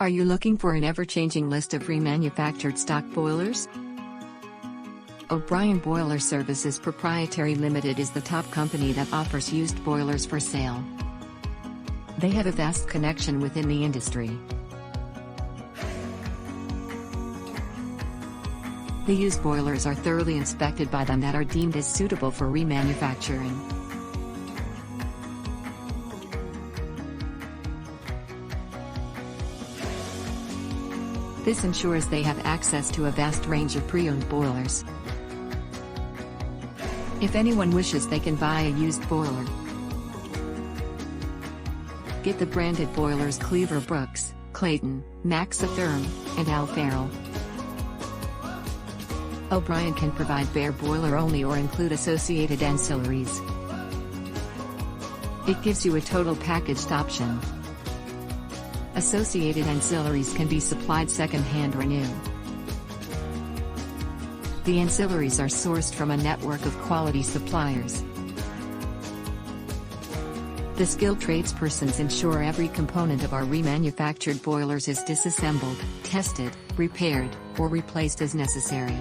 Are you looking for an ever-changing list of remanufactured stock boilers? O'Brien Boiler Services Proprietary Limited is the top company that offers used boilers for sale. They have a vast connection within the industry. The used boilers are thoroughly inspected by them that are deemed as suitable for remanufacturing. This ensures they have access to a vast range of pre-owned boilers. If anyone wishes, they can buy a used boiler. Get the branded boilers Cleaver Brooks, Clayton, Maxitherm, and Al Farrell. O'Brien can provide bare boiler only or include associated ancillaries. It gives you a total packaged option. Associated ancillaries can be supplied second-hand or new. The ancillaries are sourced from a network of quality suppliers. The skilled tradespersons ensure every component of our remanufactured boilers is disassembled, tested, repaired, or replaced as necessary.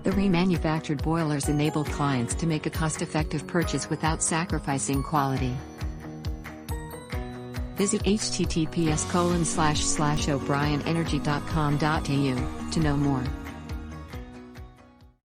The remanufactured boilers enable clients to make a cost-effective purchase without sacrificing quality. Visit https://obrienenergy.com.au to know more.